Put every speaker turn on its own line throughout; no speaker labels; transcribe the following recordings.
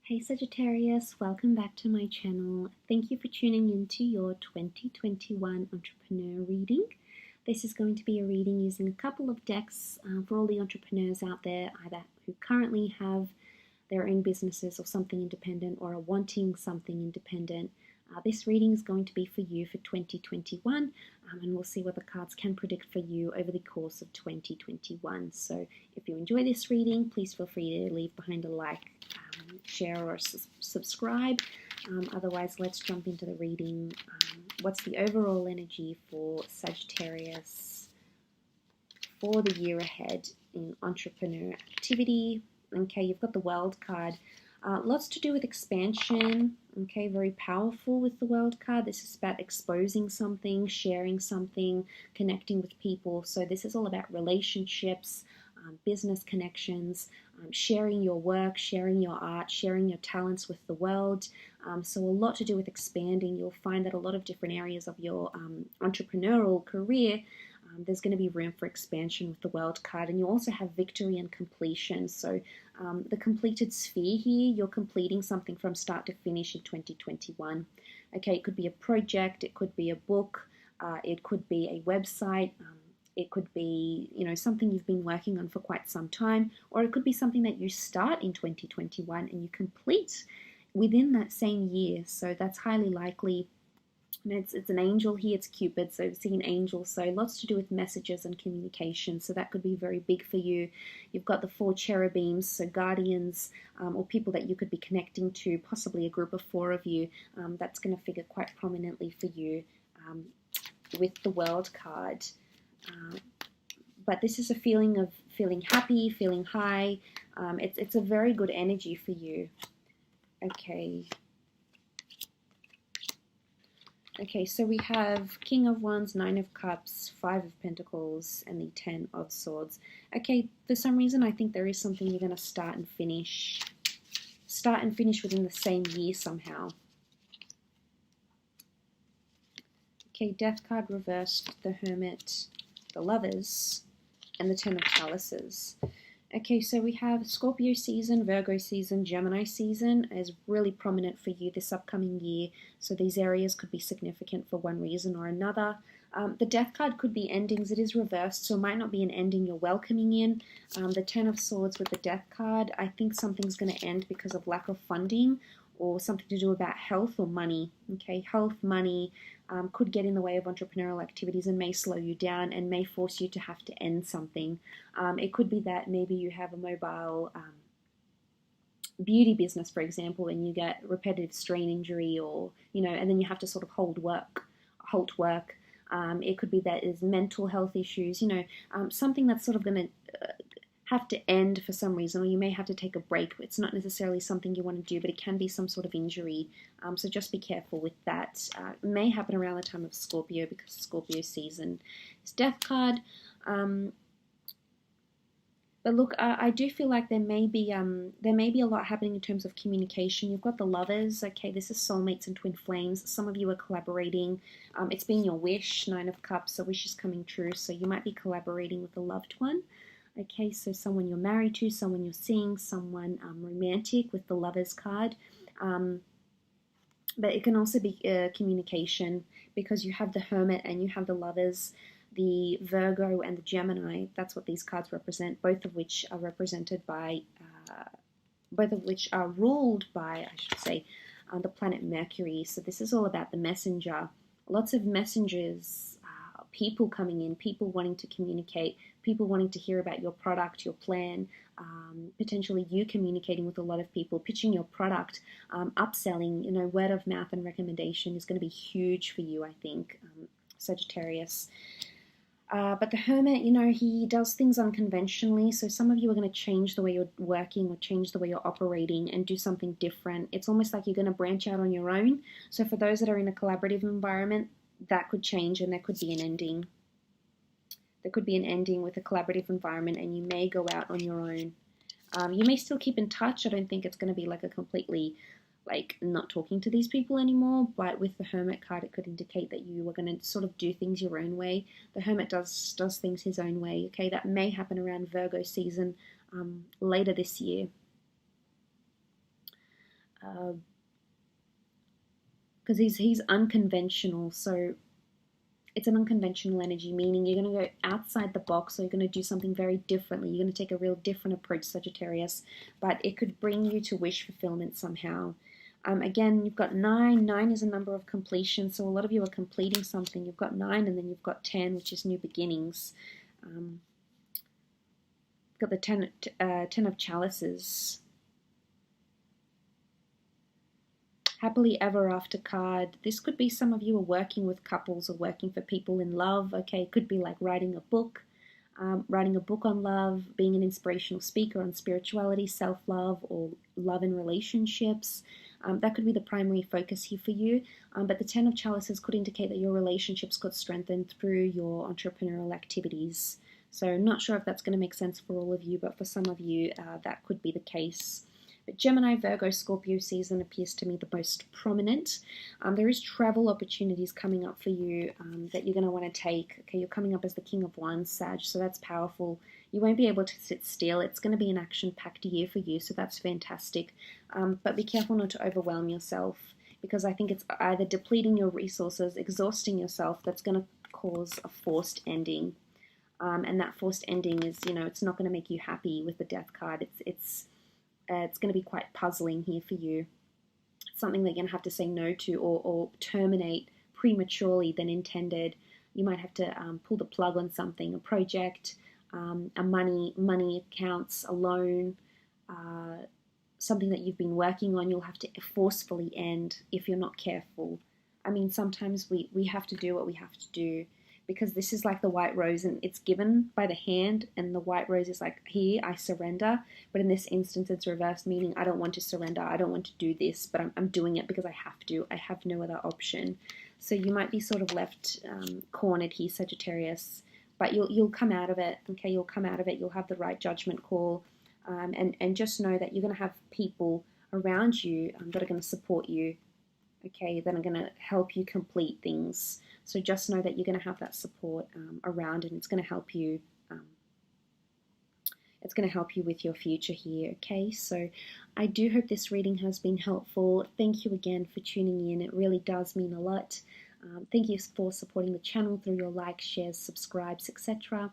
Hey Sagittarius, welcome back to my channel. Thank you for tuning into your 2021 entrepreneur reading. This is going to be a reading using a couple of decks for all the entrepreneurs out there, either who currently have their own businesses or something independent or are wanting something independent. This reading is going to be for you for 2021, and we'll see what the cards can predict for you over the course of 2021. So if you enjoy this reading, please feel free to leave behind a like, share or subscribe. Otherwise, let's jump into the reading. What's the overall energy for Sagittarius for the year ahead in entrepreneur activity? Okay, you've got the World card. Lots to do with expansion. Okay, very powerful with the World card. This is about exposing something, sharing something, connecting with people. So this is all about relationships, business connections, sharing your work, sharing your art, sharing your talents with the world. So a lot to do with expanding. You'll find that a lot of different areas of your entrepreneurial career, there's going to be room for expansion with the World card. And you also have victory and completion. So the completed sphere here, you're completing something from start to finish in 2021. Okay, it could be a project, it could be a book, it could be a website, it could be, something you've been working on for quite some time, or it could be something that you start in 2021 and you complete within that same year. So that's highly likely. And it's an angel here, it's Cupid, so seeing angels, so lots to do with messages and communication, so that could be very big for you. You've got the 4 cherubims, so guardians or people that you could be connecting to, possibly a group of 4 of you. That's going to figure quite prominently for you with the World card. But this is a feeling of feeling happy, feeling high. It's a very good energy for you. Okay, so we have King of Wands, 9 of Cups, 5 of Pentacles, and the 10 of Swords. Okay, for some reason I think there is something you're going to start and finish within the same year somehow. Okay, Death card reversed, the Hermit, the Lovers, and the 10 of Chalices. Okay, so we have Scorpio season, Virgo season, Gemini season is really prominent for you this upcoming year. So these areas could be significant for one reason or another. The Death card could be endings. It is reversed, so it might not be an ending you're welcoming in. The 10 of Swords with the Death card, I think something's going to end because of lack of funding or something to do about health or money. Okay, health, money could get in the way of entrepreneurial activities and may slow you down and may force you to have to end something. It could be that maybe you have a mobile beauty business, for example, and you get repetitive strain injury, or and then you have to sort of halt work. It could be that is mental health issues, something that's sort of going to have to end for some reason, or you may have to take a break. It's not necessarily something you want to do, but it can be some sort of injury. So just be careful with that. It may happen around the time of Scorpio because Scorpio season is Death card. But look, I do feel like there may be a lot happening in terms of communication. You've got the Lovers. Okay, this is soulmates and twin flames. Some of you are collaborating. It's been your wish, 9 of Cups, so wish is coming true. So you might be collaborating with a loved one. Okay, so someone you're married to, someone you're seeing, someone romantic with the Lovers card. But it can also be communication because you have the Hermit and you have the Lovers, the Virgo and the Gemini. That's what these cards represent, both of which are ruled by, I should say, the planet Mercury. So this is all about the messenger. Lots of messengers, people coming in, people wanting to communicate, people wanting to hear about your product, your plan, potentially you communicating with a lot of people, pitching your product, upselling, word of mouth and recommendation is going to be huge for you, I think, Sagittarius. But the Hermit, he does things unconventionally, so some of you are going to change the way you're working or change the way you're operating and do something different. It's almost like you're going to branch out on your own. So for those that are in a collaborative environment, that could change and there could be an ending. There could be an ending with a collaborative environment and you may go out on your own. You may still keep in touch. I don't think it's going to be like a completely not talking to these people anymore, but with the Hermit card it could indicate that you are going to sort of do things your own way. The Hermit does things his own way. Okay, that may happen around Virgo season later this year. because he's unconventional, so it's an unconventional energy, meaning you're going to go outside the box, or you're going to do something very differently. You're going to take a real different approach, Sagittarius, but it could bring you to wish fulfillment somehow. Again, you've got 9. 9 is a number of completion, so a lot of you are completing something. You've got 9, and then you've got 10, which is new beginnings. You've got the 10 of chalices. Happily ever after card. This could be some of you are working with couples or working for people in love. Okay, it could be like writing a book on love, being an inspirational speaker on spirituality, self-love, or love in relationships. That could be the primary focus here for you. But the 10 of chalices could indicate that your relationships got strengthened through your entrepreneurial activities. So not sure if that's going to make sense for all of you, but for some of you, that could be the case. But Gemini, Virgo, Scorpio season appears to me the most prominent. There is travel opportunities coming up for you that you're going to want to take. Okay, you're coming up as the King of Wands, Sag, so that's powerful. You won't be able to sit still. It's going to be an action-packed year for you, so that's fantastic. But be careful not to overwhelm yourself, because I think it's either depleting your resources, exhausting yourself, that's going to cause a forced ending. And that forced ending is, it's not going to make you happy with the Death card. It's going to be quite puzzling here for you. It's something that you're going to have to say no to, or terminate prematurely than intended. You might have to pull the plug on something, a project, a money accounts, a loan, something that you've been working on. You'll have to forcefully end if you're not careful. I mean, sometimes we have to do what we have to do, because this is like the white rose, and it's given by the hand, and the white rose is like, here, I surrender. But in this instance, it's reversed, meaning I don't want to surrender, I don't want to do this, but I'm doing it because I have to. I have no other option. So you might be sort of left cornered here, Sagittarius, but you'll come out of it, okay? You'll come out of it, you'll have the right judgment call, and just know that you're going to have people around you that are going to support you, okay, that are going to help you complete things. So just know that you're going to have that support around, and it's going to help you. It's going to help you with your future here, okay? So I do hope this reading has been helpful. Thank you again for tuning in. It really does mean a lot. Thank you for supporting the channel through your likes, shares, subscribes, etc.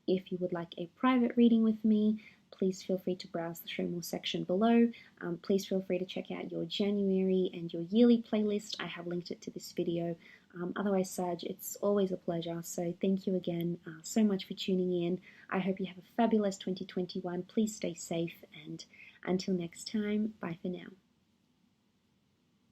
If you would like a private reading with me, please feel free to browse the Show More section below. Please feel free to check out your January and your yearly playlist. I have linked it to this video. Otherwise, Sag, it's always a pleasure. So thank you again so much for tuning in. I hope you have a fabulous 2021. Please stay safe, and until next time, bye for now.